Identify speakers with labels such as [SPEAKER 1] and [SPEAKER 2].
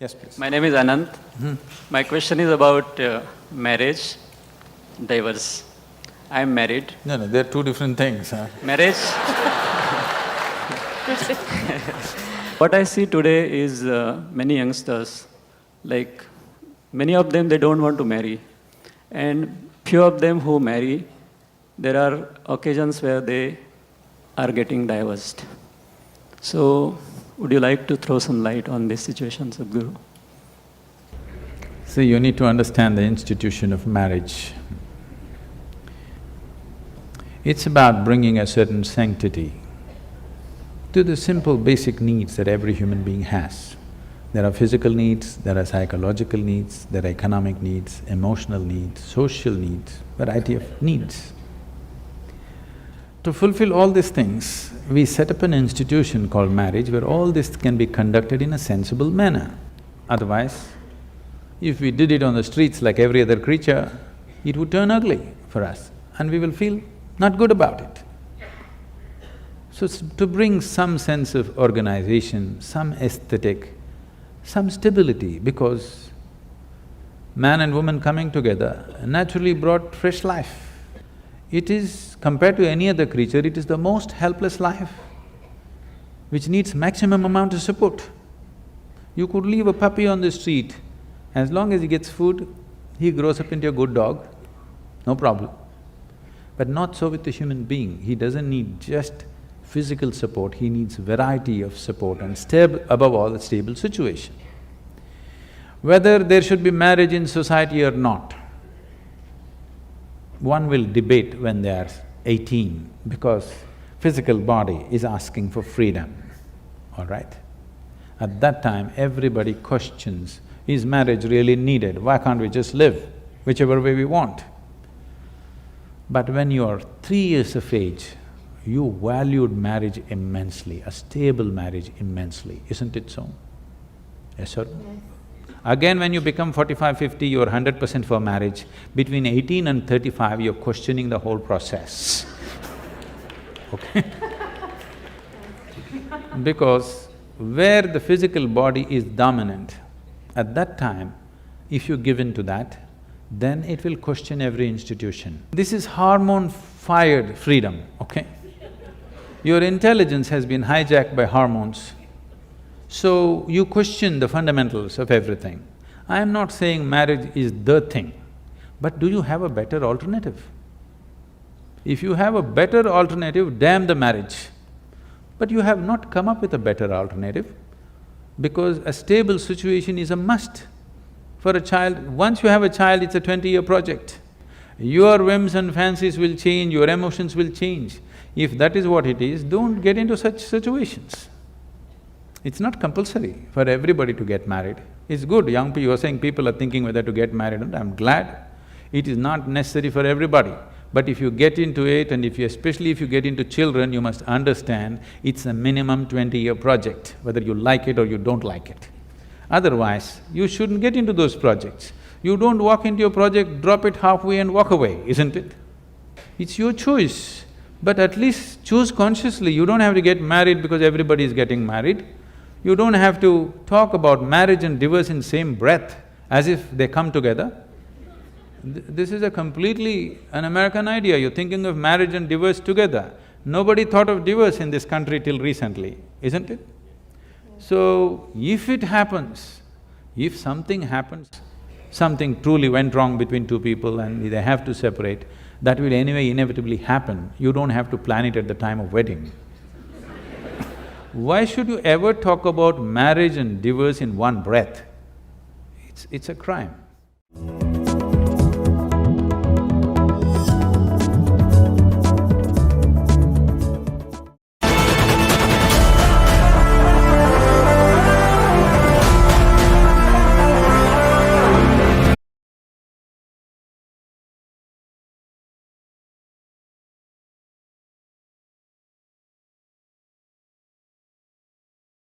[SPEAKER 1] Yes, please.
[SPEAKER 2] My name is Anant. My question is about marriage, divorce. I am married.
[SPEAKER 1] No, they're two different things, huh?
[SPEAKER 2] Marriage. What I see today is many youngsters, like many of them, they don't want to marry. And few of them who marry, there are occasions where they are getting divorced. So, would you like to throw some light on this situation, Sadhguru?
[SPEAKER 1] See, you need to understand the institution of marriage. It's about bringing a certain sanctity to the simple basic needs that every human being has. There are physical needs, there are psychological needs, there are economic needs, emotional needs, social needs, variety of needs. To fulfill all these things, we set up an institution called marriage where all this can be conducted in a sensible manner. Otherwise, if we did it on the streets like every other creature, it would turn ugly for us and we will feel not good about it. So, to bring some sense of organization, some aesthetic, some stability, because man and woman coming together naturally brought fresh life. It is, compared to any other creature, it is the most helpless life, which needs maximum amount of support. You could leave a puppy on the street, as long as he gets food, he grows up into a good dog, no problem. But not so with the human being. He doesn't need just physical support, he needs variety of support and above all, a stable situation. Whether there should be marriage in society or not, one will debate when they are 18 because physical body is asking for freedom, all right? At that time, everybody questions, is marriage really needed? Why can't we just live whichever way we want? But when you're 3 years of age, you valued marriage immensely, a stable marriage immensely, isn't it so? Yes or no? Yes. Again, when you become 45, 50, you're 100% for marriage. Between 18 and 35, you're questioning the whole process, okay? Because where the physical body is dominant, at that time, if you give in to that, then it will question every institution. This is hormone-fired freedom, okay? Your intelligence has been hijacked by hormones, so you question the fundamentals of everything. I am not saying marriage is the thing, but do you have a better alternative? If you have a better alternative, damn the marriage. But you have not come up with a better alternative, because a stable situation is a must. For a child, once you have a child, it's a 20-year project. Your whims and fancies will change, your emotions will change. If that is what it is, don't get into such situations. It's not compulsory for everybody to get married. It's good, young people, you're saying people are thinking whether to get married, and I'm glad. It is not necessary for everybody. But if you get into it and especially if you get into children, you must understand it's a minimum 20-year project, whether you like it or you don't like it. Otherwise, you shouldn't get into those projects. You don't walk into your project, drop it halfway and walk away, isn't it? It's your choice, but at least choose consciously. You don't have to get married because everybody is getting married. You don't have to talk about marriage and divorce in same breath as if they come together. This is a completely an American idea, you're thinking of marriage and divorce together. Nobody thought of divorce in this country till recently, isn't it? So, if it happens, if something happens, something truly went wrong between two people and they have to separate, that will anyway inevitably happen. You don't have to plan it at the time of wedding. Why should you ever talk about marriage and divorce in one breath? It's a crime.